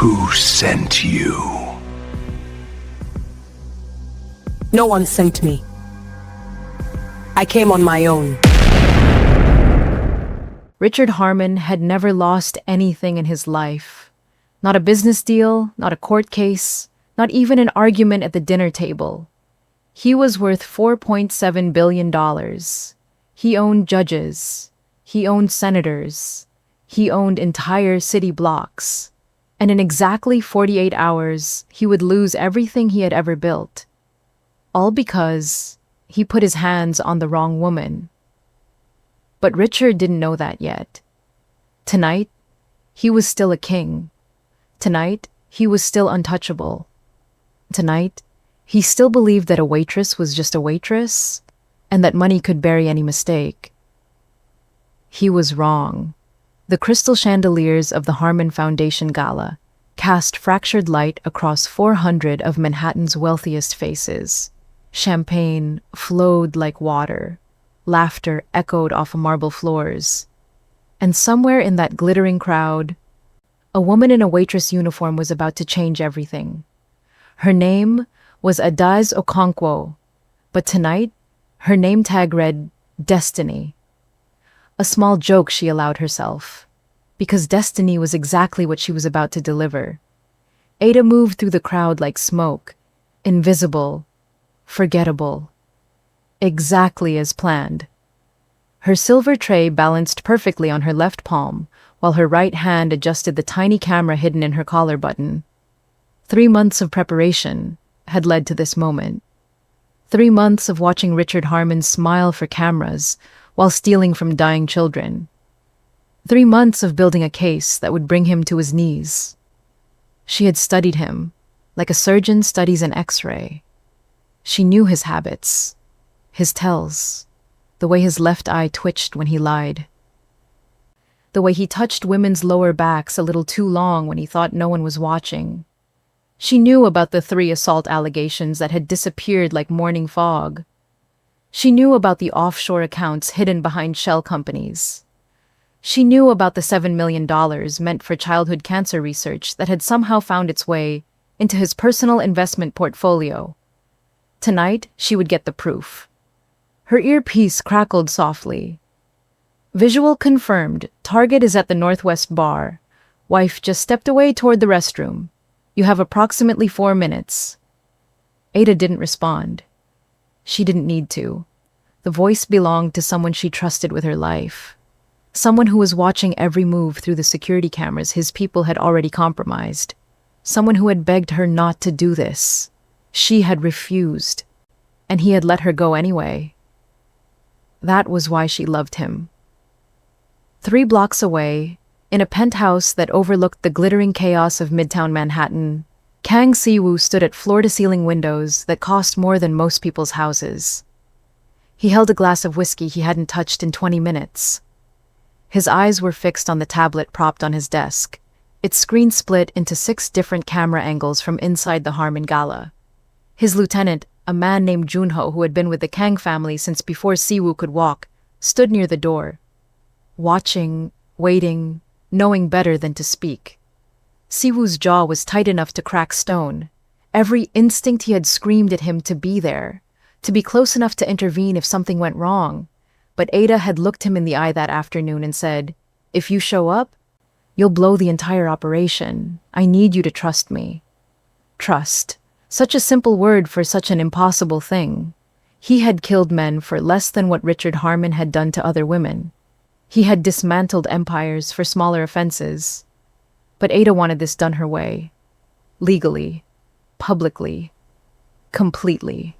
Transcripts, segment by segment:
Who sent you? No one sent me. I came on my own. Richard Harmon had never lost anything in his life. Not a business deal, not a court case, not even an argument at the dinner table. He was worth $4.7 billion. He owned judges. He owned senators. He owned entire city blocks. And in exactly 48 hours, he would lose everything he had ever built. All because he put his hands on the wrong woman. But Richard didn't know that yet. Tonight, he was still a king. Tonight, he was still untouchable. Tonight, he still believed that a waitress was just a waitress, and that money could bury any mistake. He was wrong. The crystal chandeliers of the Harmon Foundation Gala cast fractured light across 400 of Manhattan's wealthiest faces. Champagne flowed like water. Laughter echoed off marble floors. And somewhere in that glittering crowd, a woman in a waitress uniform was about to change everything. Her name was Adaeze Okonkwo, but tonight, her name tag read Destiny. A small joke she allowed herself, because destiny was exactly what she was about to deliver. Ada moved through the crowd like smoke, invisible, forgettable, exactly as planned. Her silver tray balanced perfectly on her left palm, while her right hand adjusted the tiny camera hidden in her collar button. 3 months of preparation had led to this moment. 3 months of watching Richard Harmon smile for cameras while stealing from dying children. 3 months of building a case that would bring him to his knees. She had studied him, like a surgeon studies an X-ray. She knew his habits, his tells, the way his left eye twitched when he lied, the way he touched women's lower backs a little too long when he thought no one was watching. She knew about the 3 assault allegations that had disappeared like morning fog. She knew about the offshore accounts hidden behind shell companies. She knew about the $7 million meant for childhood cancer research that had somehow found its way into his personal investment portfolio. Tonight, she would get the proof. Her earpiece crackled softly. Visual confirmed. Target is at the Northwest Bar. Wife just stepped away toward the restroom. You have approximately 4 minutes. Ada didn't respond. She didn't need to. The voice belonged to someone she trusted with her life. Someone who was watching every move through the security cameras his people had already compromised. Someone who had begged her not to do this. She had refused, and he had let her go anyway. That was why she loved him. 3 blocks away, in a penthouse that overlooked the glittering chaos of Midtown Manhattan, Kang Siwoo stood at floor-to-ceiling windows that cost more than most people's houses. He held a glass of whiskey he hadn't touched in 20 minutes. His eyes were fixed on the tablet propped on his desk. Its screen split into 6 different camera angles from inside the Harmon Gala. His lieutenant, a man named Junho who had been with the Kang family since before Siwoo could walk, stood near the door. Watching, waiting, knowing better than to speak. Siwoo's jaw was tight enough to crack stone. Every instinct he had screamed at him to be there, to be close enough to intervene if something went wrong. But Ada had looked him in the eye that afternoon and said, "If you show up, you'll blow the entire operation. I need you to trust me." Trust. Such a simple word for such an impossible thing. He had killed men for less than what Richard Harmon had done to other women. He had dismantled empires for smaller offenses. But Ada wanted this done her way. Legally. Publicly. Completely.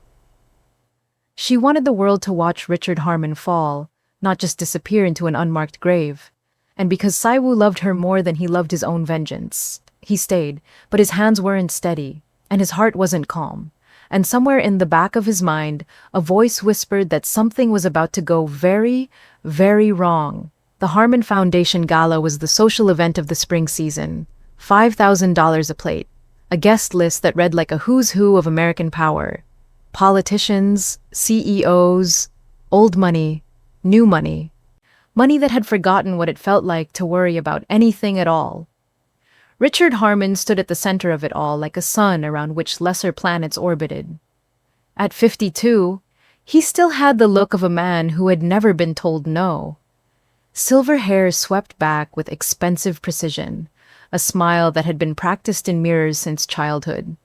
She wanted the world to watch Richard Harmon fall, not just disappear into an unmarked grave. And because Siwoo loved her more than he loved his own vengeance, he stayed, but his hands weren't steady, and his heart wasn't calm. And somewhere in the back of his mind, a voice whispered that something was about to go very, very wrong. The Harmon Foundation Gala was the social event of the spring season. $5,000 a plate. A guest list that read like a who's who of American power. Politicians, CEOs, old money, new money. Money that had forgotten what it felt like to worry about anything at all. Richard Harmon stood at the center of it all like a sun around which lesser planets orbited. At 52, he still had the look of a man who had never been told no. Silver hair swept back with expensive precision, a smile that had been practiced in mirrors since childhood.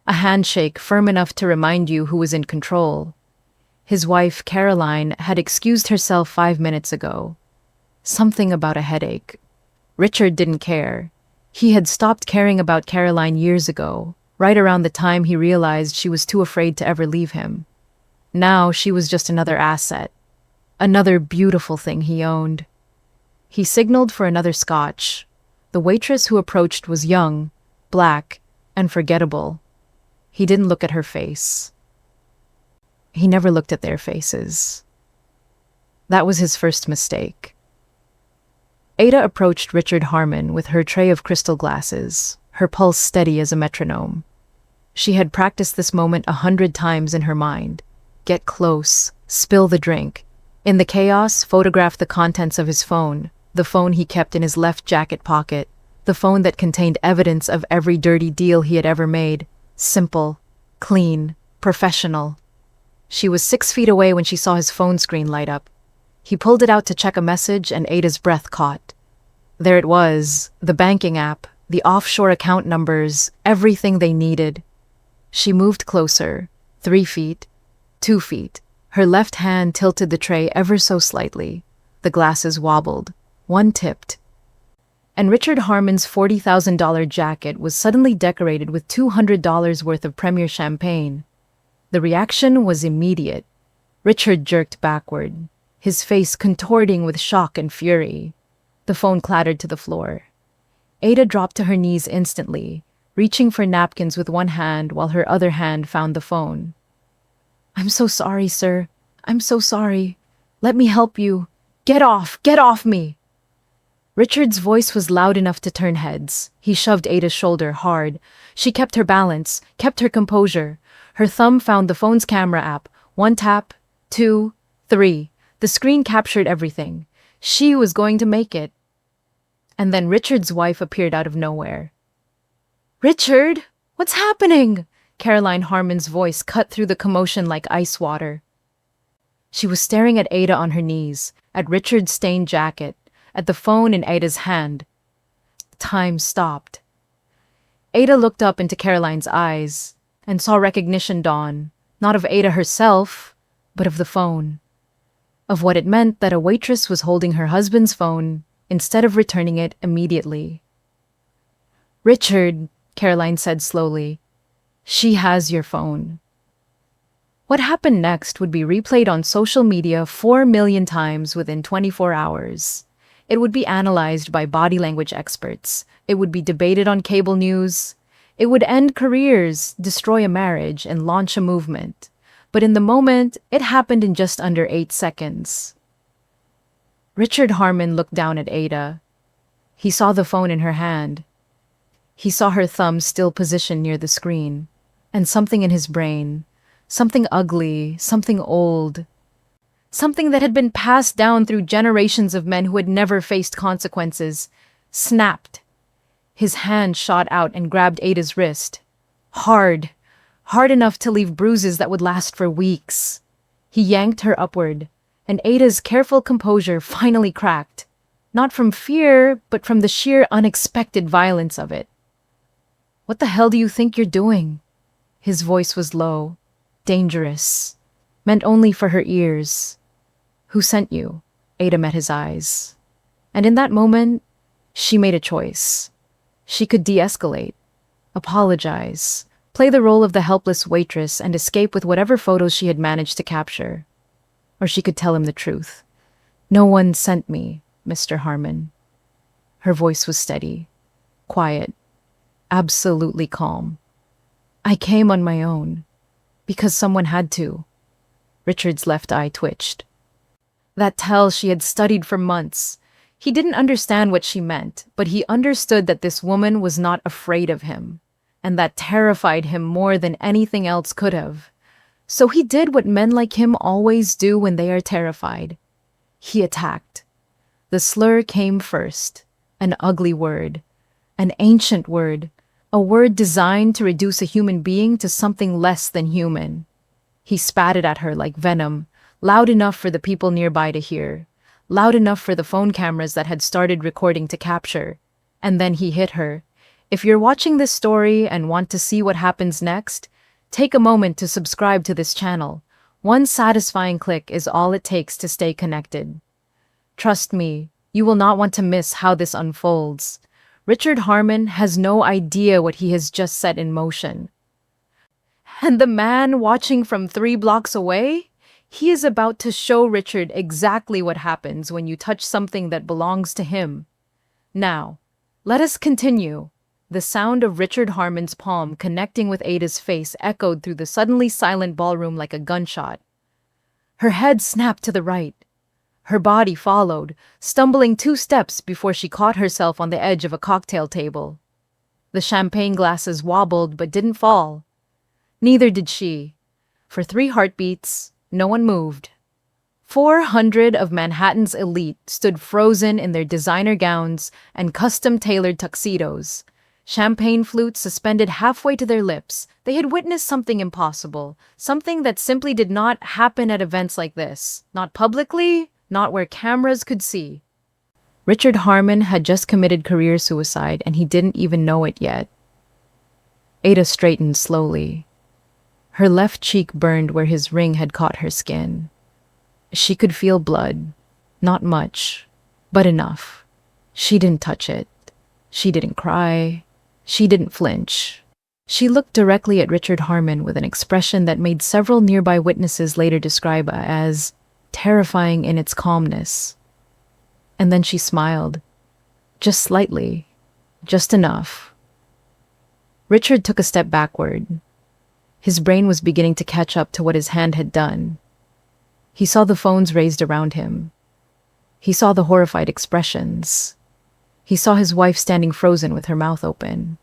A handshake firm enough to remind you who was in control. His wife, Caroline, had excused herself 5 minutes ago. Something about a headache. Richard didn't care. He had stopped caring about Caroline years ago, right around the time he realized she was too afraid to ever leave him. Now she was just another asset, another beautiful thing he owned. He signaled for another scotch. The waitress who approached was young, black, and forgettable. He didn't look at her face. He never looked at their faces. That was his first mistake. Ada approached Richard Harmon with her tray of crystal glasses, her pulse steady as a metronome. She had practiced this moment 100 times in her mind. Get close, spill the drink. In the chaos, photograph the contents of his phone, the phone he kept in his left jacket pocket, the phone that contained evidence of every dirty deal he had ever made. Simple, clean, professional. She was 6 feet away when she saw his phone screen light up. He pulled it out to check a message, and Ada's breath caught. There it was, the banking app, the offshore account numbers, everything they needed. She moved closer, 3 feet, 2 feet. Her left hand tilted the tray ever so slightly. The glasses wobbled. One tipped. And Richard Harmon's $40,000 jacket was suddenly decorated with $200 worth of Premier champagne. The reaction was immediate. Richard jerked backward, his face contorting with shock and fury. The phone clattered to the floor. Ada dropped to her knees instantly, reaching for napkins with one hand while her other hand found the phone. "I'm so sorry, sir. I'm so sorry. Let me help you. Get off me!" Richard's voice was loud enough to turn heads. He shoved Ada's shoulder hard. She kept her balance, kept her composure. Her thumb found the phone's camera app. 1 tap, 2, 3. The screen captured everything. She was going to make it. And then Richard's wife appeared out of nowhere. "Richard, what's happening?" Caroline Harmon's voice cut through the commotion like ice water. She was staring at Ada on her knees, at Richard's stained jacket, at the phone in Ada's hand. Time stopped. Ada looked up into Caroline's eyes and saw recognition dawn, not of Ada herself, but of the phone. Of what it meant that a waitress was holding her husband's phone instead of returning it immediately. "Richard," Caroline said slowly, "she has your phone." What happened next would be replayed on social media 4 million times within 24 hours. It would be analyzed by body language experts. It would be debated on cable news. It would end careers, destroy a marriage, and launch a movement. But in the moment, it happened in just under 8 seconds. Richard Harmon looked down at Ada. He saw the phone in her hand. He saw her thumb still positioned near the screen. And something in his brain, something ugly, something old, something that had been passed down through generations of men who had never faced consequences, snapped. His hand shot out and grabbed Ada's wrist. Hard enough to leave bruises that would last for weeks. He yanked her upward, and Ada's careful composure finally cracked, not from fear, but from the sheer unexpected violence of it. "What the hell do you think you're doing?" His voice was low, dangerous, meant only for her ears. "Who sent you?" Ada met his eyes. And in that moment, she made a choice. She could de-escalate, apologize, play the role of the helpless waitress and escape with whatever photos she had managed to capture. Or she could tell him the truth. "No one sent me, Mr. Harmon." Her voice was steady, quiet, absolutely calm. "I came on my own, because someone had to." Richard's left eye twitched. That tell she had studied for months. He didn't understand what she meant, but he understood that this woman was not afraid of him, and that terrified him more than anything else could have. So he did what men like him always do when they are terrified. He attacked. The slur came first, an ugly word, An ancient word, a word designed to reduce a human being to something less than human. He spat it at her like venom, loud enough for the people nearby to hear, loud enough for the phone cameras that had started recording to capture. And then he hit her. If you're watching this story and want to see what happens next, take a moment to subscribe to this channel. One satisfying click is all it takes to stay connected. Trust me, you will not want to miss how this unfolds. Richard Harmon has no idea what he has just set in motion. And the man watching from 3 blocks away? He is about to show Richard exactly what happens when you touch something that belongs to him. Now, let us continue. The sound of Richard Harmon's palm connecting with Ada's face echoed through the suddenly silent ballroom like a gunshot. Her head snapped to the right. Her body followed, stumbling 2 steps before she caught herself on the edge of a cocktail table. The champagne glasses wobbled but didn't fall. Neither did she. For 3 heartbeats, no one moved. 400 of Manhattan's elite stood frozen in their designer gowns and custom-tailored tuxedos. Champagne flutes suspended halfway to their lips. They had witnessed something impossible, something that simply did not happen at events like this. Not publicly, not where cameras could see. Richard Harmon had just committed career suicide and he didn't even know it yet. Ada straightened slowly. Her left cheek burned where his ring had caught her skin. She could feel blood. Not much, but enough. She didn't touch it. She didn't cry. She didn't flinch. She looked directly at Richard Harmon with an expression that made several nearby witnesses later describe as terrifying in its calmness. And then she smiled. Just slightly. Just enough. Richard took a step backward. His brain was beginning to catch up to what his hand had done. He saw the phones raised around him. He saw the horrified expressions. He saw his wife standing frozen with her mouth open.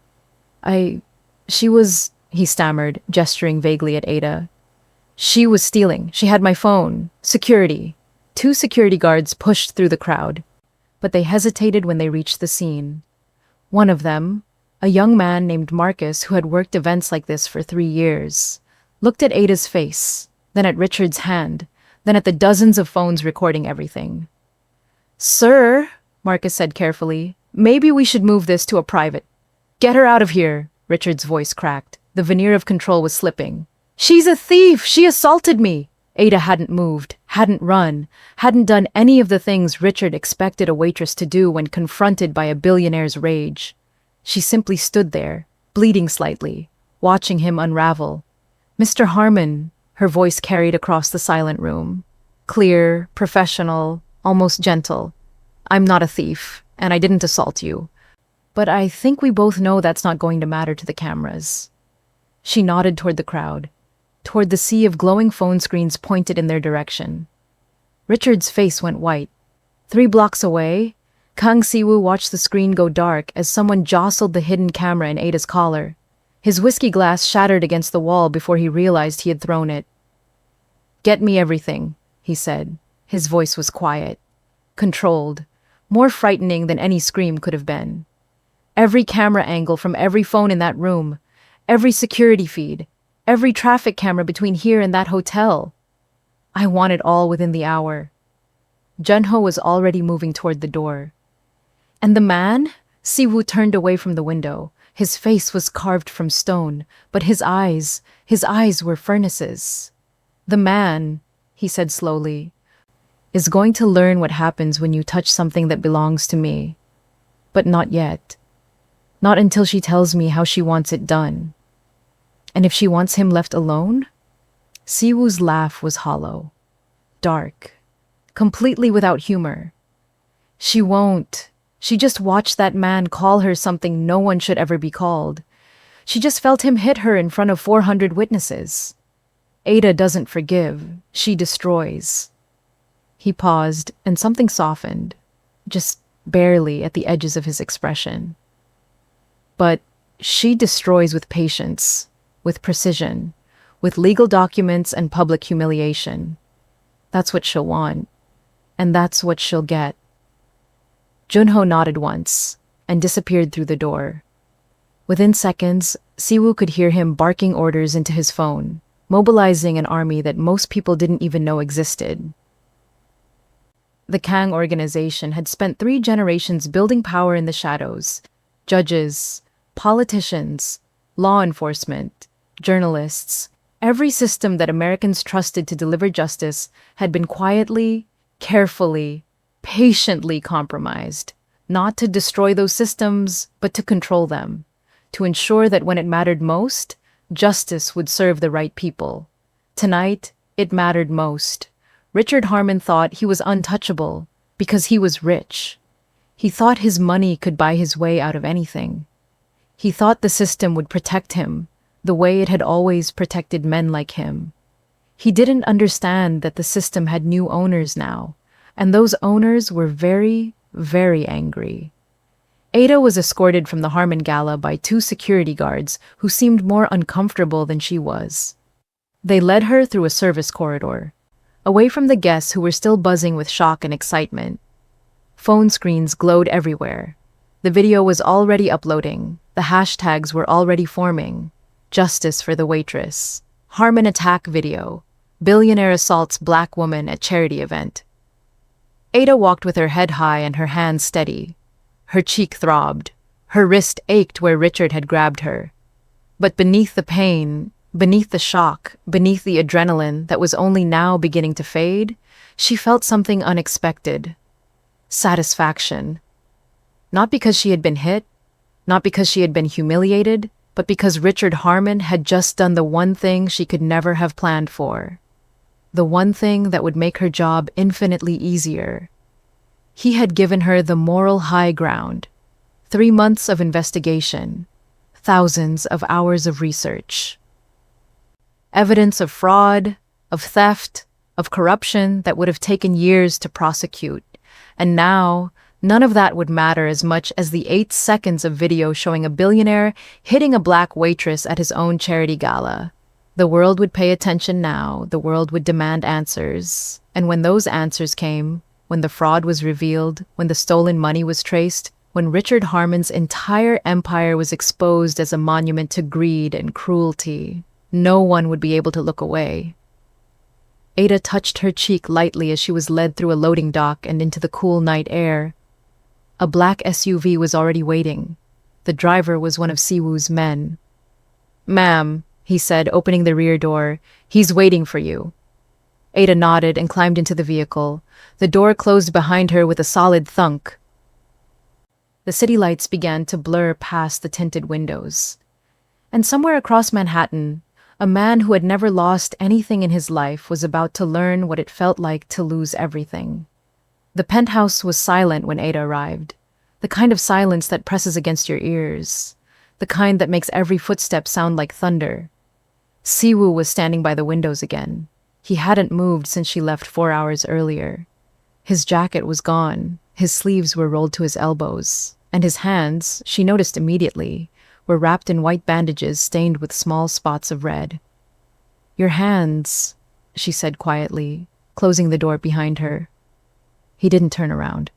She was, he stammered, gesturing vaguely at Ada. She was stealing. She had my phone. Security. 2 security guards pushed through the crowd, but they hesitated when they reached the scene. One of them, a young man named Marcus who had worked events like this for 3 years, looked at Ada's face, then at Richard's hand, then at the dozens of phones recording everything. "Sir," Marcus said carefully, "maybe we should move this to a private." "Get her out of here," Richard's voice cracked. The veneer of control was slipping. "She's a thief! She assaulted me!" Ada hadn't moved, hadn't run, hadn't done any of the things Richard expected a waitress to do when confronted by a billionaire's rage. She simply stood there, bleeding slightly, watching him unravel. "Mr. Harmon," her voice carried across the silent room. Clear, professional, almost gentle. "I'm not a thief, and I didn't assault you. But I think we both know that's not going to matter to the cameras." She nodded toward the crowd, toward the sea of glowing phone screens pointed in their direction. Richard's face went white. 3 blocks away, Kang Siwoo watched the screen go dark as someone jostled the hidden camera in Ada's collar. His whiskey glass shattered against the wall before he realized he had thrown it. "Get me everything," he said. His voice was quiet, controlled, more frightening than any scream could have been. Every camera angle from every phone in that room, every security feed, every traffic camera between here and that hotel. I want it all within the hour. Junho was already moving toward the door. And the man? Siwoo turned away from the window. His face was carved from stone, but his eyes were furnaces. "The man," he said slowly, "is going to learn what happens when you touch something that belongs to me. But not yet. Not until she tells me how she wants it done. And if she wants him left alone?" Siwoo's laugh was hollow, dark, completely without humor. "She won't. She just watched that man call her something no one should ever be called. She just felt him hit her in front of 400 witnesses. Ada doesn't forgive. She destroys." He paused, and something softened, just barely at the edges of his expression. "But she destroys with patience, with precision, with legal documents and public humiliation. That's what she'll want, and that's what she'll get." Junho nodded once, and disappeared through the door. Within seconds, Siwoo could hear him barking orders into his phone, mobilizing an army that most people didn't even know existed. The Kang organization had spent 3 generations building power in the shadows. Judges, politicians, law enforcement, journalists, every system that Americans trusted to deliver justice had been quietly, carefully, patiently compromised, not to destroy those systems, but to control them, to ensure that when it mattered most, justice would serve the right people. Tonight, it mattered most. Richard Harmon thought he was untouchable because he was rich. He thought his money could buy his way out of anything. He thought the system would protect him, the way it had always protected men like him. He didn't understand that the system had new owners now, and those owners were very, very angry. Ada was escorted from the Harmon gala by 2 security guards who seemed more uncomfortable than she was. They led her through a service corridor, away from the guests who were still buzzing with shock and excitement. Phone screens glowed everywhere. The video was already uploading. The hashtags were already forming. Justice for the Waitress. Harmon attack video. Billionaire assaults black woman at charity event. Ada walked with her head high and her hands steady. Her cheek throbbed. Her wrist ached where Richard had grabbed her. But beneath the pain, beneath the shock, beneath the adrenaline that was only now beginning to fade, she felt something unexpected. Satisfaction. Not because she had been hit, not because she had been humiliated, but because Richard Harmon had just done the one thing she could never have planned for. The one thing that would make her job infinitely easier. He had given her the moral high ground. 3 months of investigation. Thousands of hours of research. Evidence of fraud, of theft, of corruption that would have taken years to prosecute. And now, none of that would matter as much as the 8 seconds of video showing a billionaire hitting a black waitress at his own charity gala. The world would pay attention now, the world would demand answers. And when those answers came, when the fraud was revealed, when the stolen money was traced, when Richard Harmon's entire empire was exposed as a monument to greed and cruelty, no one would be able to look away. Ada touched her cheek lightly as she was led through a loading dock and into the cool night air. A black SUV was already waiting. The driver was one of Siwoo's men. "Ma'am," he said, opening the rear door, "he's waiting for you." Ada nodded and climbed into the vehicle. The door closed behind her with a solid thunk. The city lights began to blur past the tinted windows. And somewhere across Manhattan, a man who had never lost anything in his life was about to learn what it felt like to lose everything. The penthouse was silent when Ada arrived, the kind of silence that presses against your ears, the kind that makes every footstep sound like thunder. Siwoo was standing by the windows again. He hadn't moved since she left 4 hours earlier. His jacket was gone, his sleeves were rolled to his elbows, and his hands, she noticed immediately, were wrapped in white bandages stained with small spots of red. "Your hands," she said quietly, closing the door behind her. He didn't turn around.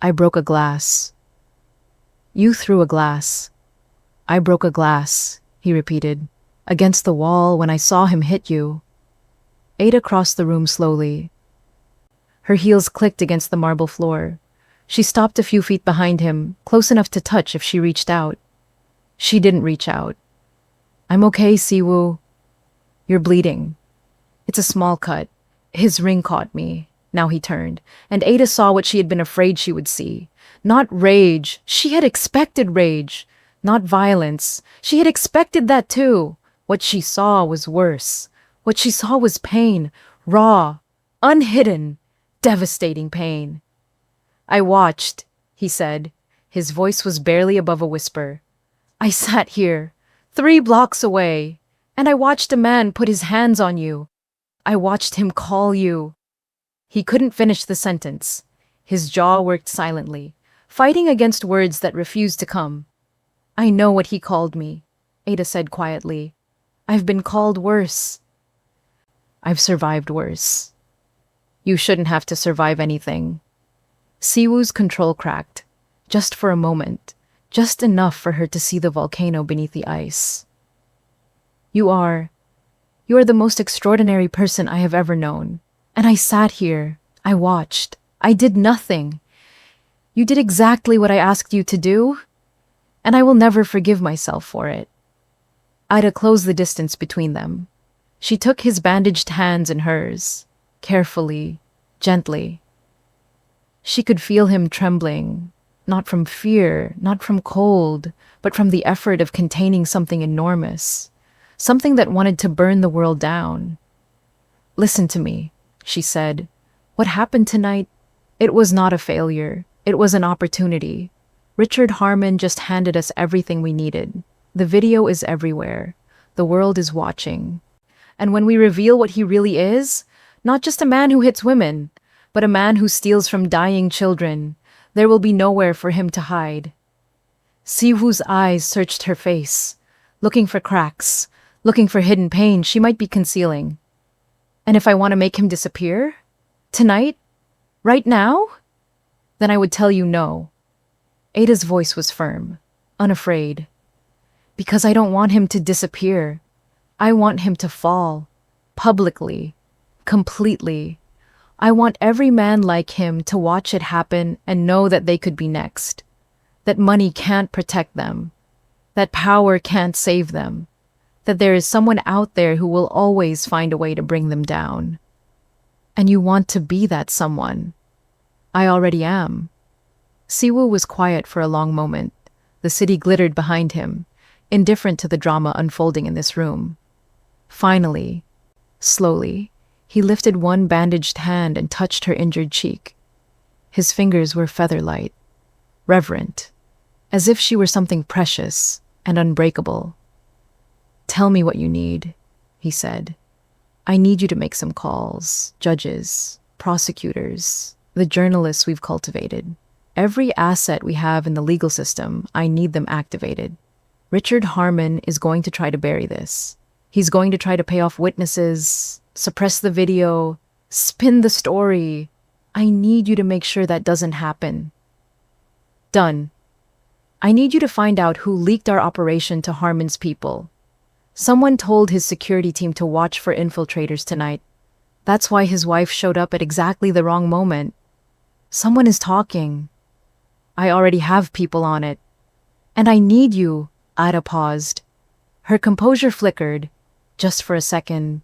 "I broke a glass." "You threw a glass." "I broke a glass," he repeated, "against the wall when I saw him hit you." Ada crossed the room slowly. Her heels clicked against the marble floor. She stopped a few feet behind him, close enough to touch if she reached out. She didn't reach out. "I'm okay, Siwoo." "You're bleeding." "It's a small cut." His ring caught me. Now he turned, and Ada saw what she had been afraid she would see. Not rage. She had expected rage. Not violence. She had expected that too. What she saw was worse. What she saw was pain. Raw. Unhidden. Devastating pain. "I watched," he said. His voice was barely above a whisper. "I sat here, 3 blocks away, and I watched a man put his hands on you. I watched him call you." He couldn't finish the sentence. His jaw worked silently, fighting against words that refused to come. "I know what he called me," Ada said quietly. "I've been called worse." "I've survived worse." "You shouldn't have to survive anything." Siwoo's control cracked. just for a moment, just enough for her to see the volcano beneath the ice. You are the most extraordinary person I have ever known. And I sat here, I watched, I did nothing. You did exactly what I asked you to do, and I will never forgive myself for it. Ida closed the distance between them. She took his bandaged hands in hers, carefully, gently. She could feel him trembling, not from fear, not from cold, but from the effort of containing something enormous, something that wanted to burn the world down. Listen to me, she said. What happened tonight? It was not a failure. It was an opportunity. Richard Harmon just handed us everything we needed. The video is everywhere. The world is watching. And when we reveal what he really is, not just a man who hits women, but a man who steals from dying children, there will be nowhere for him to hide. Siwoo's eyes searched her face, looking for cracks, looking for hidden pain she might be concealing. And if I want to make him disappear? Tonight? Right now? Then I would tell you no. Ada's voice was firm, unafraid. Because I don't want him to disappear. I want him to fall. Publicly. Completely. I want every man like him to watch it happen and know that they could be next. That money can't protect them. That power can't save them. That there is someone out there who will always find a way to bring them down. And you want to be that someone. I already am. Siwoo was quiet for a long moment. The city glittered behind him, indifferent to the drama unfolding in this room. Finally, slowly, he lifted one bandaged hand and touched her injured cheek. His fingers were feather-light, reverent, as if she were something precious and unbreakable. Tell me what you need, he said. I need you to make some calls, judges, prosecutors, the journalists we've cultivated. Every asset we have in the legal system, I need them activated. Richard Harmon is going to try to bury this. He's going to try to pay off witnesses, suppress the video, spin the story. I need you to make sure that doesn't happen. Done. I need you to find out who leaked our operation to Harmon's people. Someone told his security team to watch for infiltrators tonight. That's why his wife showed up at exactly the wrong moment. Someone is talking. I already have people on it. And I need you, Ida paused. Her composure flickered, just for a second,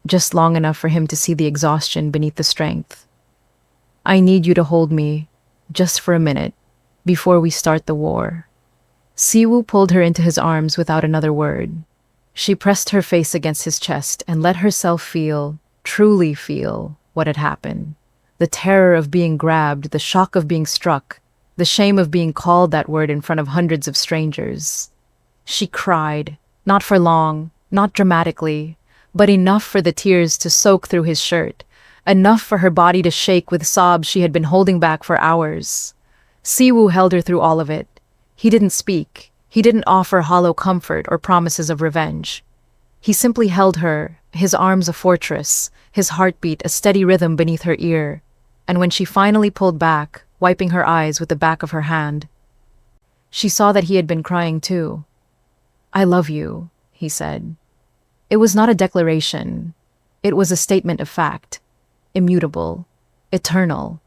just long enough for him to see the exhaustion beneath the strength. I need you to hold me, just for a minute, before we start the war. Siwoo pulled her into his arms without another word. She pressed her face against his chest and let herself feel, truly feel, what had happened. The terror of being grabbed, the shock of being struck, the shame of being called that word in front of hundreds of strangers. She cried, not for long, not dramatically, but enough for the tears to soak through his shirt, enough for her body to shake with sobs she had been holding back for hours. Siwoo held her through all of it. He didn't speak. He didn't offer hollow comfort or promises of revenge. He simply held her, his arms a fortress, his heartbeat a steady rhythm beneath her ear. And when she finally pulled back, wiping her eyes with the back of her hand, she saw that he had been crying too. I love you, he said. It was not a declaration. It was a statement of fact, immutable, eternal.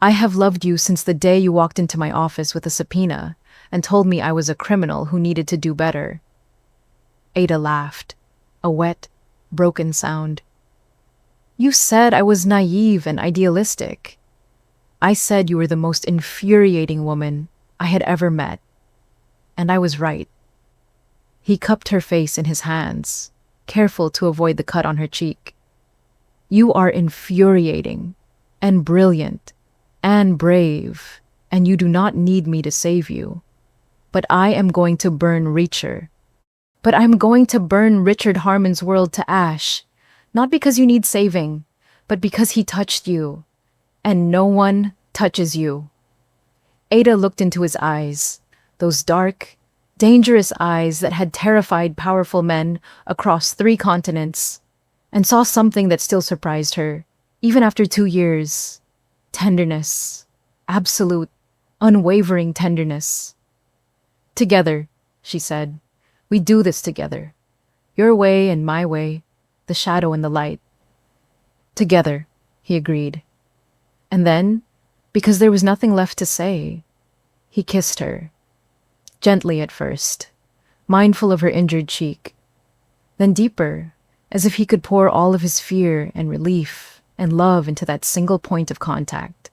I have loved you since the day you walked into my office with a subpoena and told me I was a criminal who needed to do better. Ada laughed, a wet, broken sound. You said I was naive and idealistic. I said you were the most infuriating woman I had ever met. And I was right. He cupped her face in his hands, careful to avoid the cut on her cheek. You are infuriating, and brilliant, and brave, and you do not need me to save you. But I am going to burn Reacher. But I'm going to burn Richard Harmon's world to ash, not because you need saving, but because he touched you, and no one touches you. Ada looked into his eyes, those dark, dangerous eyes that had terrified powerful men across 3 continents, and saw something that still surprised her, even after 2 years. Tenderness, absolute, unwavering tenderness. Together, she said. We do this together. Your way and my way, the shadow and the light. Together, he agreed. And then, because there was nothing left to say, he kissed her. Gently at first, mindful of her injured cheek. Then deeper, as if he could pour all of his fear and relief and love into that single point of contact.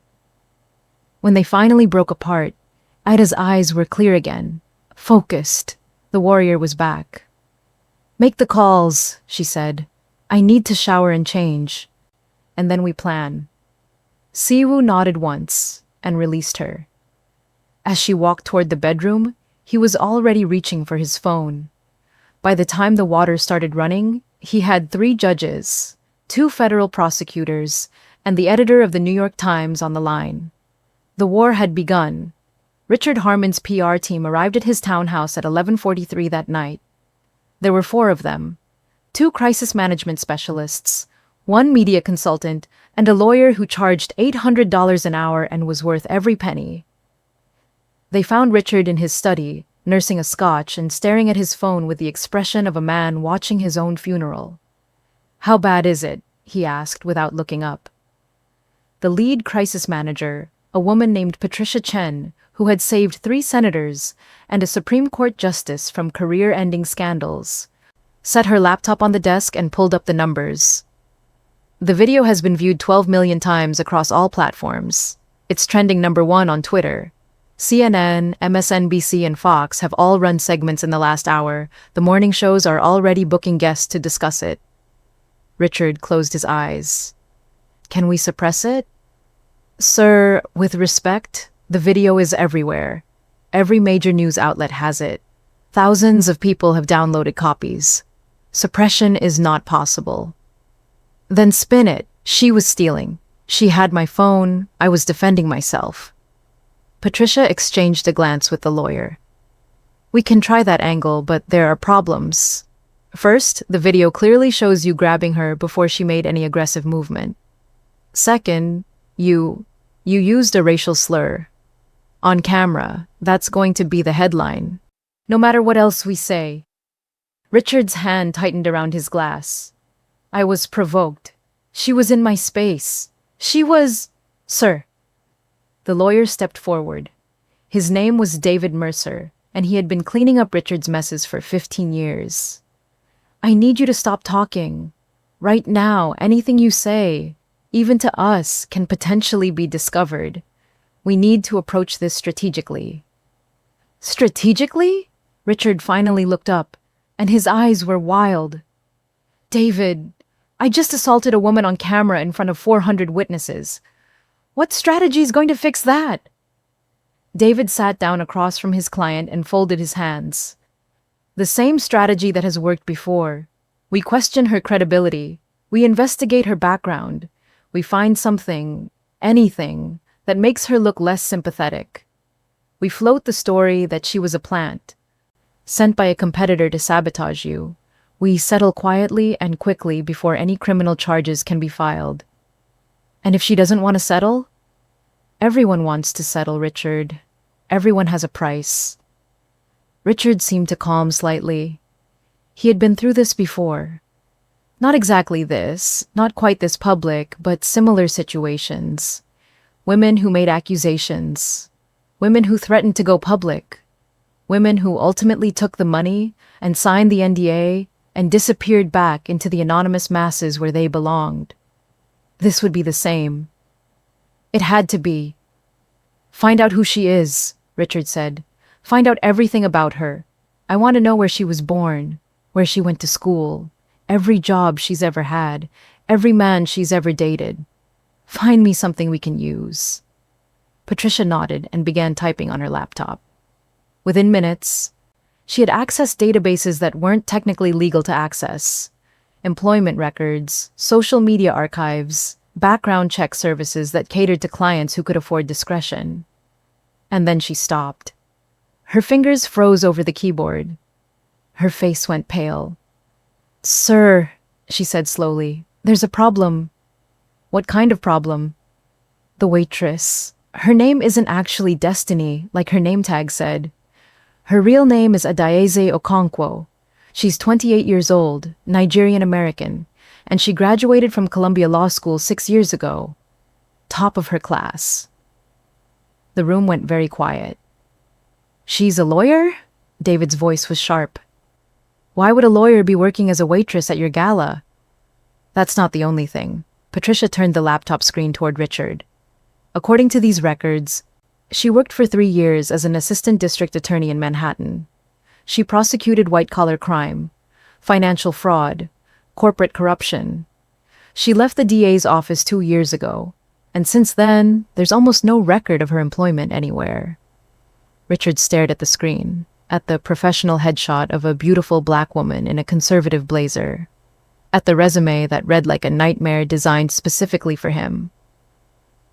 When they finally broke apart, Ida's eyes were clear again, focused. The warrior was back. Make the calls, she said. I need to shower and change. And then we plan. Siwoo nodded once and released her. As she walked toward the bedroom, he was already reaching for his phone. By the time the water started running, he had 3 judges, 2 federal prosecutors, and the editor of the New York Times on the line. The war had begun. Richard Harmon's PR team arrived at his townhouse at 11:43 that night. There were 4 of them, 2 crisis management specialists, 1 media consultant, and a lawyer who charged $800 an hour and was worth every penny. They found Richard in his study, nursing a scotch and staring at his phone with the expression of a man watching his own funeral. How bad is it? He asked without looking up. The lead crisis manager, a woman named Patricia Chen, who had saved 3 senators and a Supreme Court justice from career-ending scandals, set her laptop on the desk and pulled up the numbers. The video has been viewed 12 million times across all platforms. It's trending #1 on Twitter. CNN, MSNBC, and Fox have all run segments in the last hour. The morning shows are already booking guests to discuss it. Richard closed his eyes. Can we suppress it? Sir, with respect, the video is everywhere. Every major news outlet has it. Thousands of people have downloaded copies. Suppression is not possible. Then spin it. She was stealing. She had my phone. I was defending myself. Patricia exchanged a glance with the lawyer. We can try that angle, but there are problems. First, the video clearly shows you grabbing her before she made any aggressive movement. Second, you used a racial slur. On camera, that's going to be the headline, no matter what else we say. Richard's hand tightened around his glass. I was provoked. She was in my space. She was... Sir. The lawyer stepped forward. His name was David Mercer, and he had been cleaning up Richard's messes for 15 years. I need you to stop talking. Right now, anything you say, even to us, can potentially be discovered. We need to approach this strategically. Strategically? Richard finally looked up, and his eyes were wild. David, I just assaulted a woman on camera in front of 400 witnesses. What strategy is going to fix that? David sat down across from his client and folded his hands. The same strategy that has worked before. We question her credibility. We investigate her background. We find something, anything, that makes her look less sympathetic. We float the story that she was a plant, sent by a competitor to sabotage you. We settle quietly and quickly before any criminal charges can be filed. And if she doesn't want to settle? Everyone wants to settle, Richard. Everyone has a price. Richard seemed to calm slightly. He had been through this before. Not exactly this, not quite this public, but similar situations. Women who made accusations. Women who threatened to go public. Women who ultimately took the money and signed the NDA and disappeared back into the anonymous masses where they belonged. This would be the same. It had to be. Find out who she is, Richard said. Find out everything about her. I want to know where she was born, where she went to school, every job she's ever had, every man she's ever dated. Find me something we can use. Patricia nodded and began typing on her laptop. Within minutes, she had accessed databases that weren't technically legal to access. Employment records, social media archives, background check services that catered to clients who could afford discretion. And then she stopped. Her fingers froze over the keyboard. Her face went pale. Sir, she said slowly, there's a problem. What kind of problem? The waitress. Her name isn't actually Destiny, like her name tag said. Her real name is Adaeze Okonkwo. She's 28 years old, Nigerian American, and she graduated from Columbia Law School 6 years ago. Top of her class. The room went very quiet. She's a lawyer? David's voice was sharp. Why would a lawyer be working as a waitress at your gala? That's not the only thing. Patricia turned the laptop screen toward Richard. According to these records, she worked for 3 years as an assistant district attorney in Manhattan. She prosecuted white-collar crime, financial fraud, corporate corruption. She left the DA's office 2 years ago, and since then, there's almost no record of her employment anywhere. Richard stared at the screen, at the professional headshot of a beautiful black woman in a conservative blazer, at the resume that read like a nightmare designed specifically for him.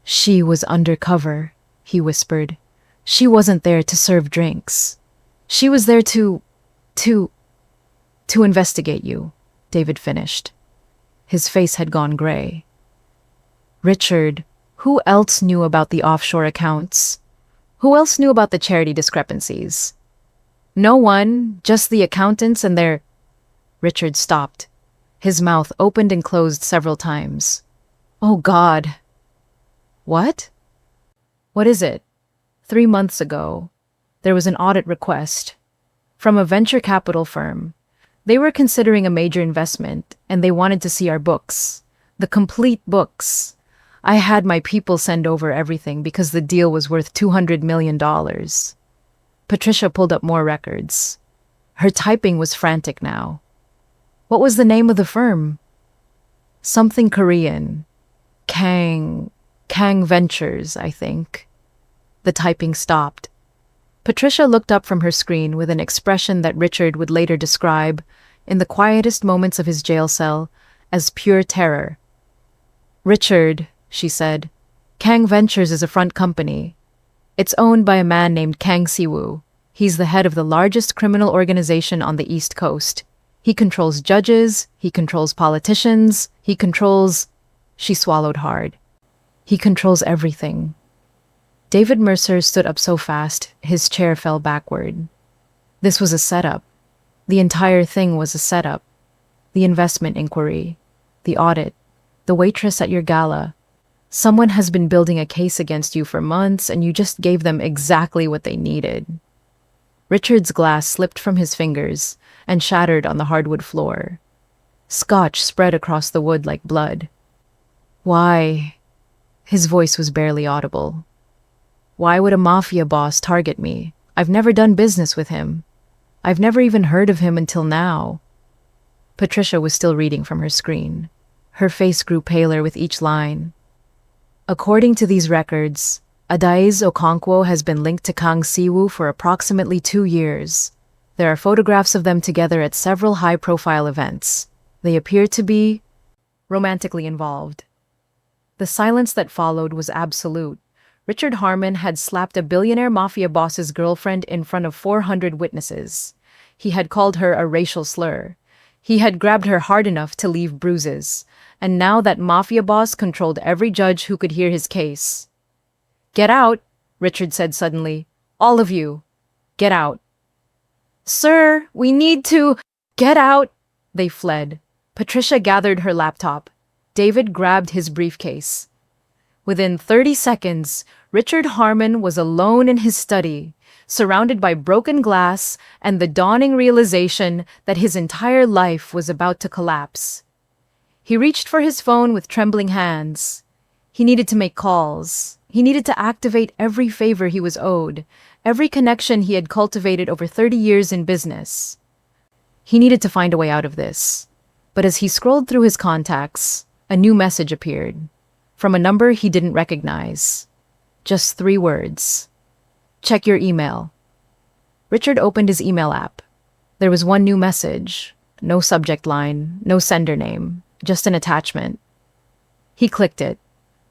She was undercover, he whispered. She wasn't there to serve drinks. She was there to investigate you, David finished. His face had gone gray. Richard, who else knew about the offshore accounts? Who else knew about the charity discrepancies? No one, just the accountants and their... Richard stopped. His mouth opened and closed several times. Oh, God. What? What is it? 3 months ago, there was an audit request from a venture capital firm. They were considering a major investment, and they wanted to see our books. The complete books. I had my people send over everything because the deal was worth $200 million. Patricia pulled up more records. Her typing was frantic now. What was the name of the firm? Something Korean. Kang Ventures, I think. The typing stopped. Patricia looked up from her screen with an expression that Richard would later describe, in the quietest moments of his jail cell, as pure terror. Richard, she said, Kang Ventures is a front company. It's owned by a man named Kang Siwoo. He's the head of the largest criminal organization on the East Coast. He controls judges, he controls politicians, he controls... She swallowed hard. He controls everything. David Mercer stood up so fast, his chair fell backward. This was a setup. The entire thing was a setup. The investment inquiry, the audit, the waitress at your gala. Someone has been building a case against you for months, and you just gave them exactly what they needed. Richard's glass slipped from his fingers and shattered on the hardwood floor. Scotch spread across the wood like blood. Why? His voice was barely audible. Why would a mafia boss target me? I've never done business with him. I've never even heard of him until now. Patricia was still reading from her screen. Her face grew paler with each line. According to these records, Adaeze Okonkwo has been linked to Kang Siwoo for approximately 2 years. There are photographs of them together at several high-profile events. They appear to be romantically involved. The silence that followed was absolute. Richard Harmon had slapped a billionaire mafia boss's girlfriend in front of 400 witnesses. He had called her a racial slur. He had grabbed her hard enough to leave bruises. And now that mafia boss controlled every judge who could hear his case. Get out, Richard said suddenly. All of you. Get out. Sir, we need to... Get out. They fled. Patricia gathered her laptop. David grabbed his briefcase. Within 30 seconds, Richard Harmon was alone in his study, surrounded by broken glass and the dawning realization that his entire life was about to collapse. He reached for his phone with trembling hands. He needed to make calls. He needed to activate every favor he was owed, every connection he had cultivated over 30 years in business. He needed to find a way out of this. But as he scrolled through his contacts, a new message appeared, from a number he didn't recognize. Just 3 words. Check your email. Richard opened his email app. There was one new message. No subject line, no sender name, just an attachment. He clicked it.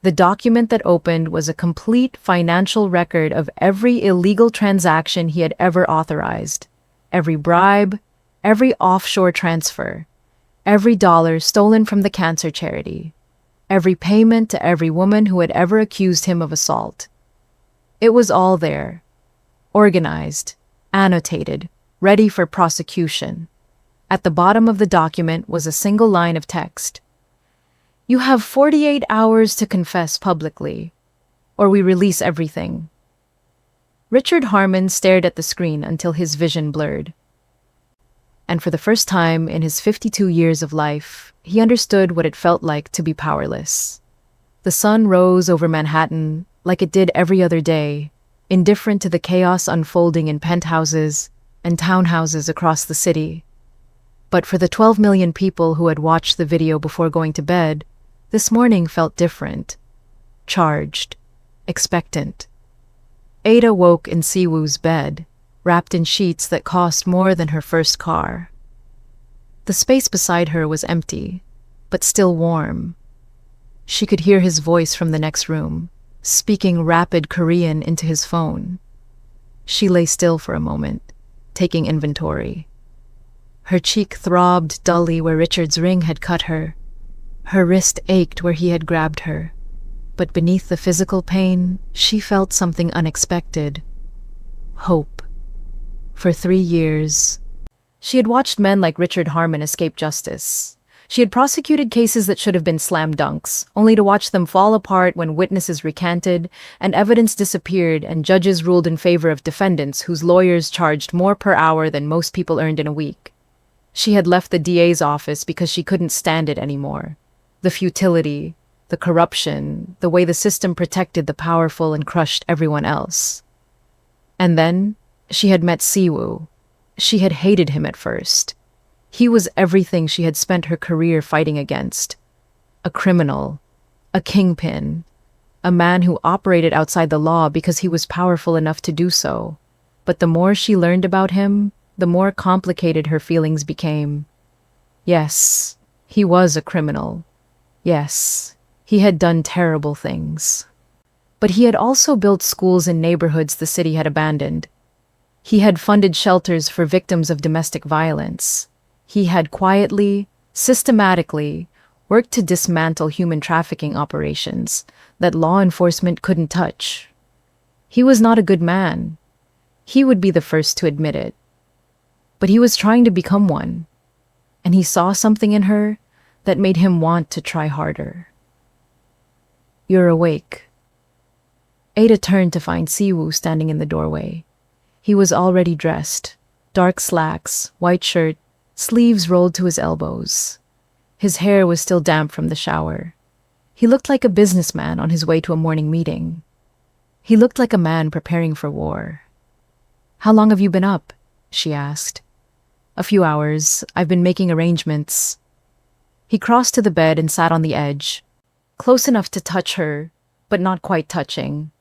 The document that opened was a complete financial record of every illegal transaction he had ever authorized. Every bribe, every offshore transfer, every dollar stolen from the cancer charity, every payment to every woman who had ever accused him of assault. It was all there, organized, annotated, ready for prosecution. At the bottom of the document was a single line of text. You have 48 hours to confess publicly, or we release everything. Richard Harmon stared at the screen until his vision blurred. And for the first time in his 52 years of life, he understood what it felt like to be powerless. The sun rose over Manhattan like it did every other day, indifferent to the chaos unfolding in penthouses and townhouses across the city. But for the 12 million people who had watched the video before going to bed, this morning felt different, charged, expectant. Ada woke in Siwoo's bed, wrapped in sheets that cost more than her first car. The space beside her was empty, but still warm. She could hear his voice from the next room, speaking rapid Korean into his phone. She lay still for a moment, taking inventory. Her cheek throbbed dully where Richard's ring had cut her. Her wrist ached where he had grabbed her. But beneath the physical pain, she felt something unexpected. Hope. For 3 years, she had watched men like Richard Harmon escape justice. She had prosecuted cases that should have been slam dunks, only to watch them fall apart when witnesses recanted and evidence disappeared and judges ruled in favor of defendants whose lawyers charged more per hour than most people earned in a week. She had left the DA's office because she couldn't stand it anymore. The futility, the corruption, the way the system protected the powerful and crushed everyone else. And then she had met Siwoo. She had hated him at first. He was everything she had spent her career fighting against. A criminal, a kingpin, a man who operated outside the law because he was powerful enough to do so. But the more she learned about him, the more complicated her feelings became. Yes, he was a criminal. Yes, he had done terrible things. But he had also built schools in neighborhoods the city had abandoned. He had funded shelters for victims of domestic violence. He had quietly, systematically, worked to dismantle human trafficking operations that law enforcement couldn't touch. He was not a good man. He would be the first to admit it. But he was trying to become one, and he saw something in her that made him want to try harder. You're awake. Ada turned to find Siwoo standing in the doorway. He was already dressed, dark slacks, white shirt, sleeves rolled to his elbows. His hair was still damp from the shower. He looked like a businessman on his way to a morning meeting. He looked like a man preparing for war. How long have you been up? She asked. A few hours. I've been making arrangements. He crossed to the bed and sat on the edge, close enough to touch her, but not quite touching.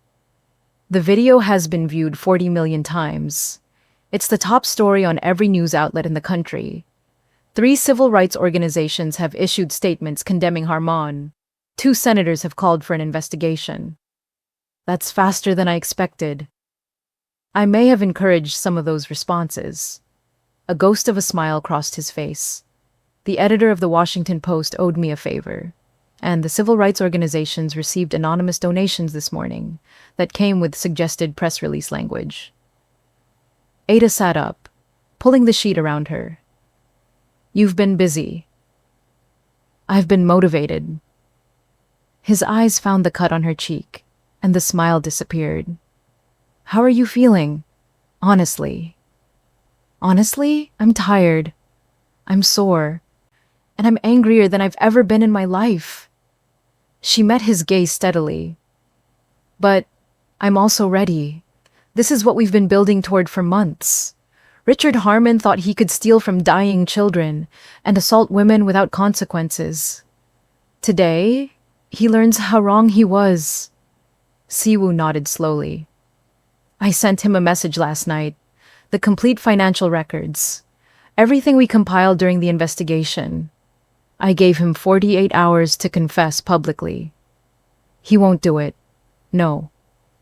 The video has been viewed 40 million times. It's the top story on every news outlet in the country. 3 civil rights organizations have issued statements condemning Harmon. 2 senators have called for an investigation. That's faster than I expected. I may have encouraged some of those responses. A ghost of a smile crossed his face. The editor of the Washington Post owed me a favor, and the civil rights organizations received anonymous donations this morning that came with suggested press release language. Ada sat up, pulling the sheet around her. You've been busy. I've been motivated. His eyes found the cut on her cheek, and the smile disappeared. How are you feeling? Honestly. Honestly, I'm tired. I'm sore. And I'm angrier than I've ever been in my life. She met his gaze steadily. But I'm also ready. This is what we've been building toward for months. Richard Harmon thought he could steal from dying children and assault women without consequences. Today, he learns how wrong he was. Siwoo nodded slowly. I sent him a message last night. The complete financial records. Everything we compiled during the investigation. I gave him 48 hours to confess publicly. He won't do it. No,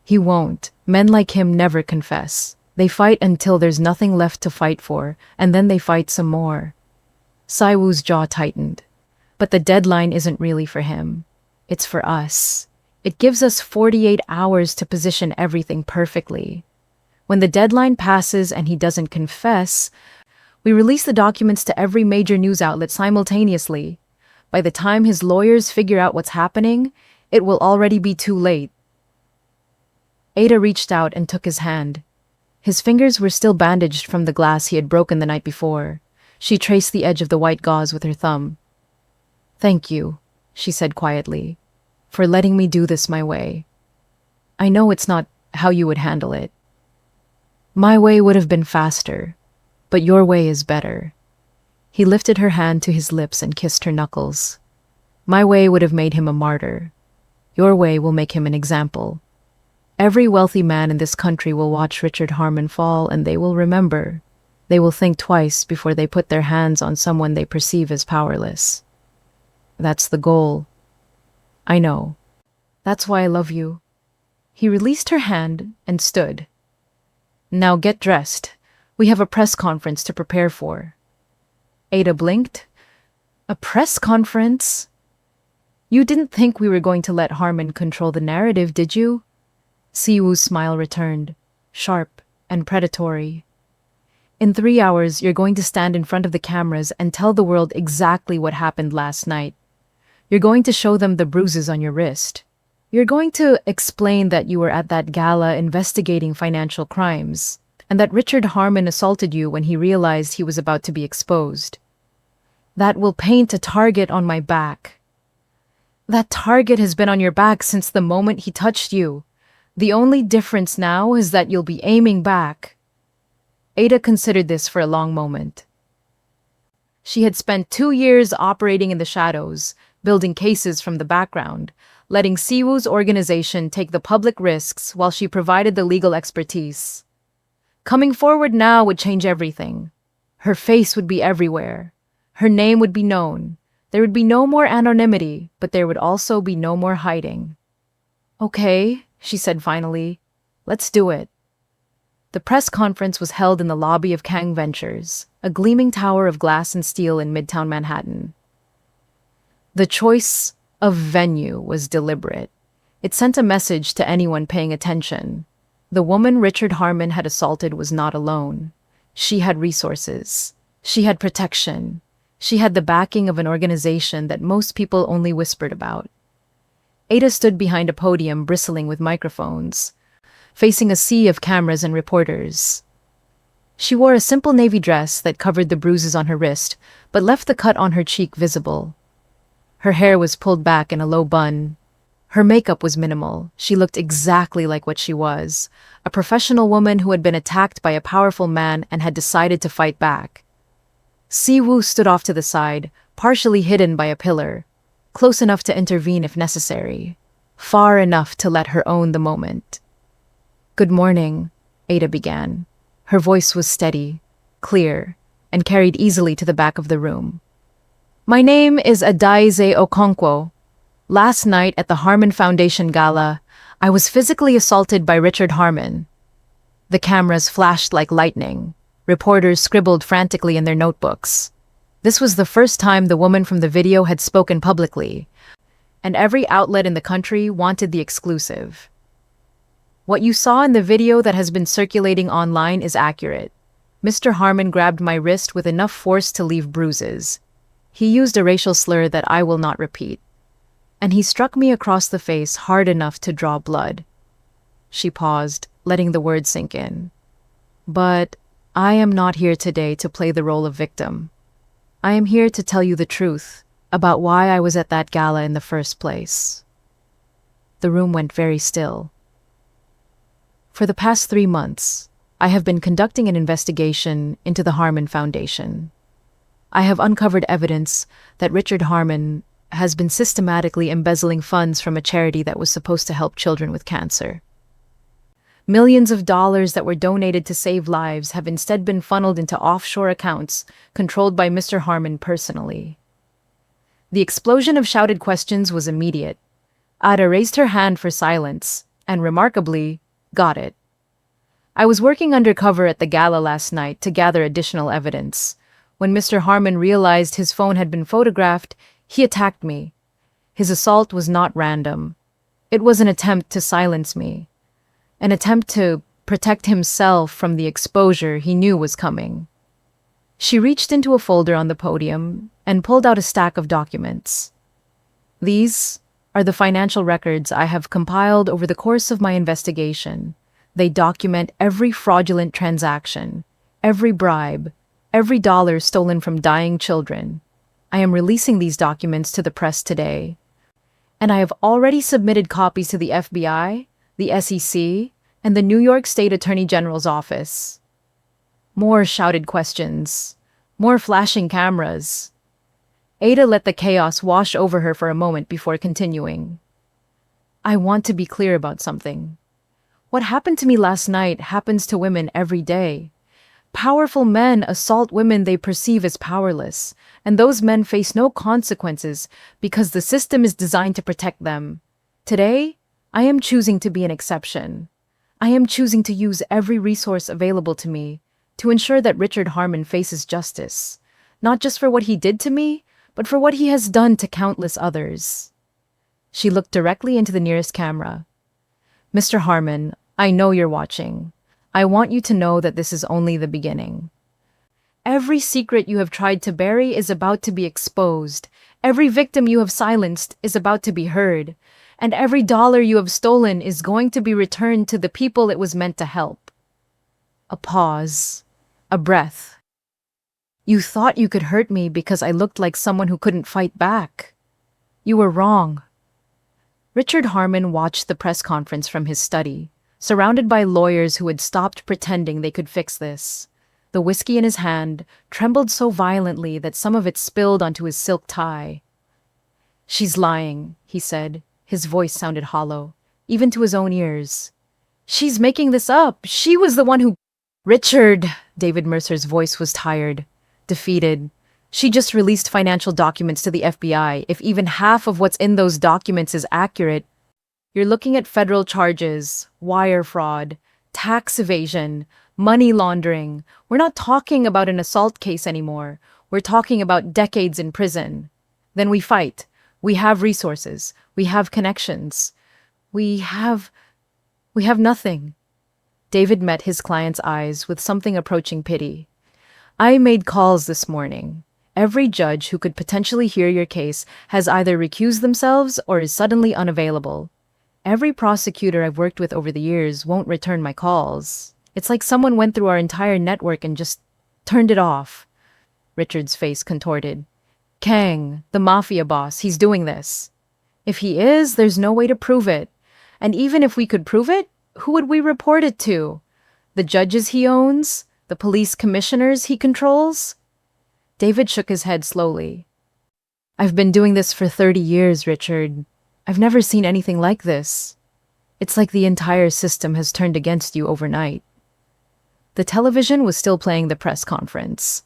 he won't. Men like him never confess. They fight until there's nothing left to fight for, and then they fight some more. Siwoo's jaw tightened. But the deadline isn't really for him. It's for us. It gives us 48 hours to position everything perfectly. When the deadline passes and he doesn't confess, we release the documents to every major news outlet simultaneously. By the time his lawyers figure out what's happening, it will already be too late. Ada reached out and took his hand. His fingers were still bandaged from the glass he had broken the night before. She traced the edge of the white gauze with her thumb. "Thank you," she said quietly, "for letting me do this my way. I know it's not how you would handle it. My way would have been faster, but your way is better." He lifted her hand to his lips and kissed her knuckles. "My way would have made him a martyr. Your way will make him an example. Every wealthy man in this country will watch Richard Harmon fall, and they will remember. They will think twice before they put their hands on someone they perceive as powerless. That's the goal. I know. That's why I love you." He released her hand and stood. "Now get dressed. We have a press conference to prepare for." Ada blinked. "A press conference? You didn't think we were going to let Harmon control the narrative, did you?" Siwoo's smile returned, sharp and predatory. "In 3 hours, you're going to stand in front of the cameras and tell the world exactly what happened last night. You're going to show them the bruises on your wrist. You're going to explain that you were at that gala investigating financial crimes, and that Richard Harmon assaulted you when he realized he was about to be exposed. That will paint a target on my back. That target has been on your back since the moment he touched you. The only difference now is that you'll be aiming back." Ada considered this for a long moment. She had spent 2 years operating in the shadows, building cases from the background, letting Siwoo's organization take the public risks while she provided the legal expertise. Coming forward now would change everything. Her face would be everywhere. Her name would be known. There would be no more anonymity, but there would also be no more hiding. "Okay," she said finally, "let's do it." The press conference was held in the lobby of Kang Ventures, a gleaming tower of glass and steel in Midtown Manhattan. The choice of venue was deliberate. It sent a message to anyone paying attention. The woman Richard Harmon had assaulted was not alone. She had resources. She had protection. She had the backing of an organization that most people only whispered about. Ada stood behind a podium bristling with microphones, facing a sea of cameras and reporters. She wore a simple navy dress that covered the bruises on her wrist, but left the cut on her cheek visible. Her hair was pulled back in a low bun. Her makeup was minimal. She looked exactly like what she was, a professional woman who had been attacked by a powerful man and had decided to fight back. Siwoo stood off to the side, partially hidden by a pillar, close enough to intervene if necessary, far enough to let her own the moment. "Good morning," Ada began. Her voice was steady, clear, and carried easily to the back of the room. "My name is Adaeze Okonkwo. Last night at the Harmon Foundation Gala, I was physically assaulted by Richard Harmon." The cameras flashed like lightning. Reporters scribbled frantically in their notebooks. This was the first time the woman from the video had spoken publicly, and every outlet in the country wanted the exclusive. "What you saw in the video that has been circulating online is accurate. Mr. Harmon grabbed my wrist with enough force to leave bruises. He used a racial slur that I will not repeat. And he struck me across the face hard enough to draw blood." She paused, letting the words sink in. "But I am not here today to play the role of victim. I am here to tell you the truth about why I was at that gala in the first place." The room went very still. "For the past 3 months, I have been conducting an investigation into the Harmon Foundation. I have uncovered evidence that Richard Harmon has been systematically embezzling funds from a charity that was supposed to help children with cancer. Millions of dollars that were donated to save lives have instead been funneled into offshore accounts controlled by Mr. Harmon personally." The explosion of shouted questions was immediate. Ada raised her hand for silence, and remarkably, got it. "I was working undercover at the gala last night to gather additional evidence. When Mr. Harmon realized his phone had been photographed, he attacked me. His assault was not random. It was an attempt to silence me, an attempt to protect himself from the exposure he knew was coming. She reached into a folder on the podium and pulled out a stack of documents. These are the financial records I have compiled over the course of my investigation. They document every fraudulent transaction, every bribe, every dollar stolen from dying children. I am releasing these documents to the press today, and I have already submitted copies to the FBI, the SEC, and the New York State Attorney General's office. More shouted questions, more flashing cameras. Ada let the chaos wash over her for a moment before continuing. I want to be clear about something. What happened to me last night happens to women every day. Powerful men assault women they perceive as powerless, and those men face no consequences because the system is designed to protect them. Today, I am choosing to be an exception. I am choosing to use every resource available to me to ensure that Richard Harmon faces justice, not just for what he did to me, but for what he has done to countless others. She looked directly into the nearest camera. Mr. Harmon, I know you're watching. I want you to know that this is only the beginning. Every secret you have tried to bury is about to be exposed. Every victim you have silenced is about to be heard. And every dollar you have stolen is going to be returned to the people it was meant to help. A pause. A breath. You thought you could hurt me because I looked like someone who couldn't fight back. You were wrong. Richard Harmon watched the press conference from his study, surrounded by lawyers who had stopped pretending they could fix this. The whiskey in his hand trembled so violently that some of it spilled onto his silk tie. She's lying, he said. His voice sounded hollow, even to his own ears. She's making this up. She was the one who... Richard, David Mercer's voice was tired, defeated. She just released financial documents to the FBI. If even half of what's in those documents is accurate, you're looking at federal charges, wire fraud, tax evasion, money laundering. We're not talking about an assault case anymore. We're talking about decades in prison. Then we fight. We have resources. We have connections. We have nothing. David met his client's eyes with something approaching pity. I made calls this morning. Every judge who could potentially hear your case has either recused themselves or is suddenly unavailable. Every prosecutor I've worked with over the years won't return my calls. It's like someone went through our entire network and just turned it off. Richard's face contorted. Kang, the mafia boss, he's doing this. If he is, there's no way to prove it. And even if we could prove it, who would we report it to? The judges he owns? The police commissioners he controls? David shook his head slowly. I've been doing this for 30 years, Richard. I've never seen anything like this. It's like the entire system has turned against you overnight. The television was still playing the press conference.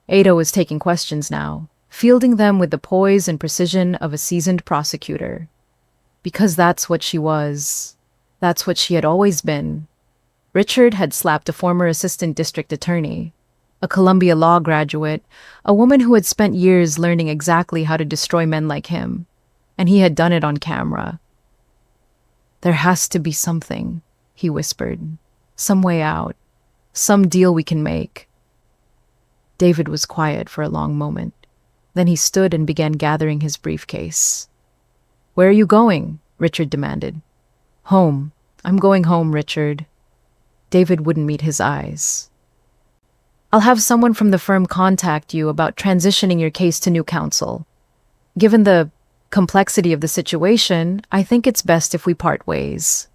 Ada was taking questions now, fielding them with the poise and precision of a seasoned prosecutor. Because that's what she was. That's what she had always been. Richard had slapped a former assistant district attorney, a Columbia Law graduate, a woman who had spent years learning exactly how to destroy men like him, and he had done it on camera. There has to be something, he whispered. Some way out. Some deal we can make. David was quiet for a long moment. Then he stood and began gathering his briefcase. Where are you going? Richard demanded. Home. I'm going home, Richard. David wouldn't meet his eyes. I'll have someone from the firm contact you about transitioning your case to new counsel. Given the complexity of the situation, I think it's best if we part ways.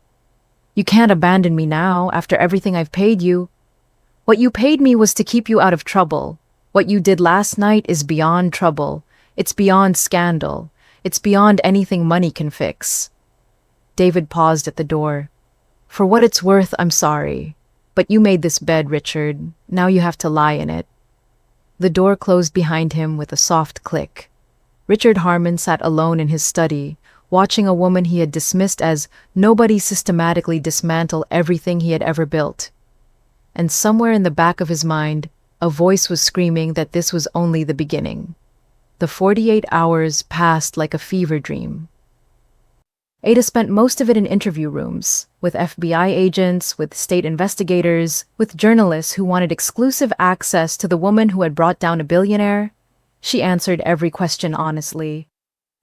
You can't abandon me now after everything I've paid you. What you paid me was to keep you out of trouble. What you did last night is beyond trouble. It's beyond scandal. It's beyond anything money can fix. David paused at the door. For what it's worth, I'm sorry. But you made this bed, Richard. Now you have to lie in it. The door closed behind him with a soft click. Richard Harmon sat alone in his study, watching a woman he had dismissed as nobody systematically dismantle everything he had ever built. And somewhere in the back of his mind, a voice was screaming that this was only the beginning. The 48 hours passed like a fever dream. Ada spent most of it in interview rooms, with FBI agents, with state investigators, with journalists who wanted exclusive access to the woman who had brought down a billionaire. She answered every question honestly.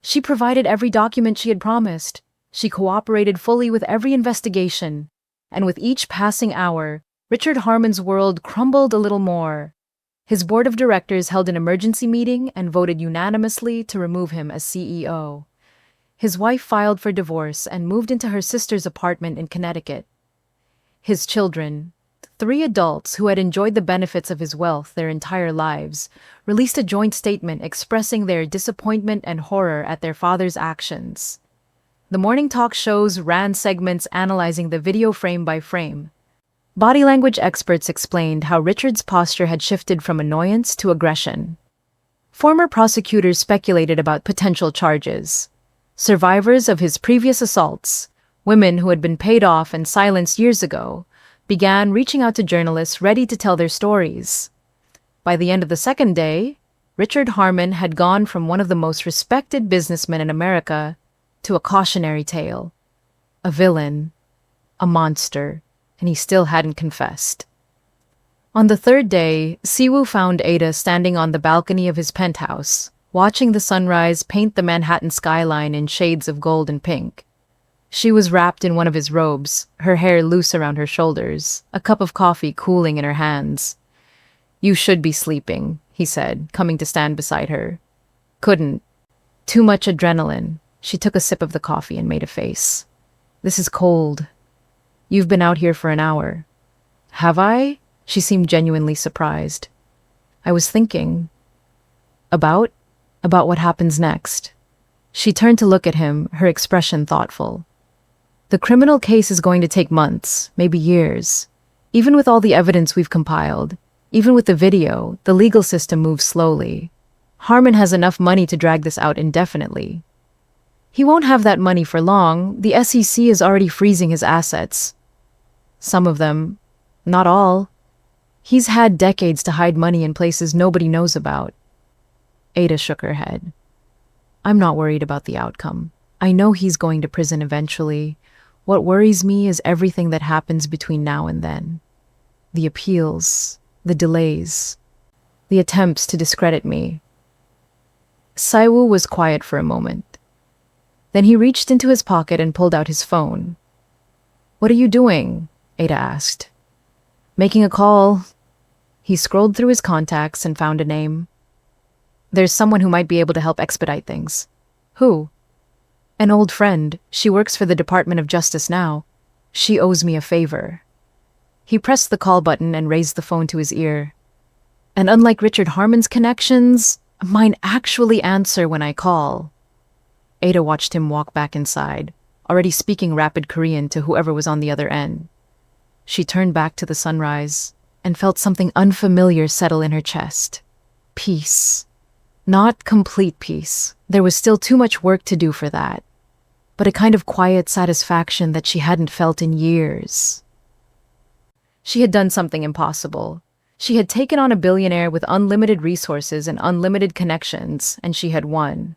She provided every document she had promised. She cooperated fully with every investigation. And with each passing hour, Richard Harmon's world crumbled a little more. His board of directors held an emergency meeting and voted unanimously to remove him as CEO. His wife filed for divorce and moved into her sister's apartment in Connecticut. His children, 3 adults who had enjoyed the benefits of his wealth their entire lives, released a joint statement expressing their disappointment and horror at their father's actions. The morning talk shows ran segments analyzing the video frame by frame. Body language experts explained how Richard's posture had shifted from annoyance to aggression. Former prosecutors speculated about potential charges. Survivors of his previous assaults, women who had been paid off and silenced years ago, began reaching out to journalists ready to tell their stories. By the end of the second day, Richard Harmon had gone from one of the most respected businessmen in America to a cautionary tale, a villain, a monster, and he still hadn't confessed. On the third day, Siwoo found Ada standing on the balcony of his penthouse, watching the sunrise paint the Manhattan skyline in shades of gold and pink. She was wrapped in one of his robes, her hair loose around her shoulders, a cup of coffee cooling in her hands. "You should be sleeping," he said, coming to stand beside her. "Couldn't. Too much adrenaline." She took a sip of the coffee and made a face. "This is cold. You've been out here for an hour." "Have I?" She seemed genuinely surprised. "I was thinking. About what happens next." She turned to look at him, her expression thoughtful. "The criminal case is going to take months, maybe years. Even with all the evidence we've compiled, even with the video, the legal system moves slowly. Harmon has enough money to drag this out indefinitely. He won't have that money for long. The SEC is already freezing his assets. Some of them, not all. He's had decades to hide money in places nobody knows about." Ada shook her head. "I'm not worried about the outcome. I know he's going to prison eventually. What worries me is everything that happens between now and then. The appeals, the delays, the attempts to discredit me." Siwoo was quiet for a moment. Then he reached into his pocket and pulled out his phone. "What are you doing?" Ada asked. "Making a call." He scrolled through his contacts and found a name. "There's someone who might be able to help expedite things." "Who?" "An old friend. She works for the Department of Justice now. She owes me a favor." He pressed the call button and raised the phone to his ear. "And unlike Richard Harmon's connections, mine actually answer when I call." Ada watched him walk back inside, already speaking rapid Korean to whoever was on the other end. She turned back to the sunrise and felt something unfamiliar settle in her chest. Peace. Not complete peace. There was still too much work to do for that. But a kind of quiet satisfaction that she hadn't felt in years. She had done something impossible. She had taken on a billionaire with unlimited resources and unlimited connections, and she had won.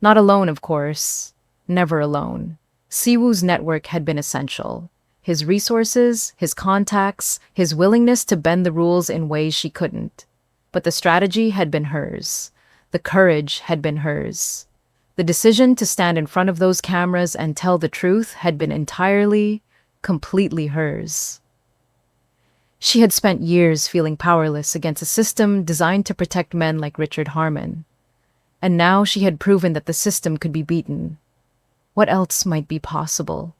Not alone, of course. Never alone. Siwoo's network had been essential. His resources, his contacts, his willingness to bend the rules in ways she couldn't. But the strategy had been hers. The courage had been hers. The decision to stand in front of those cameras and tell the truth had been entirely, completely hers. She had spent years feeling powerless against a system designed to protect men like Richard Harmon. And now she had proven that the system could be beaten. What else might be possible?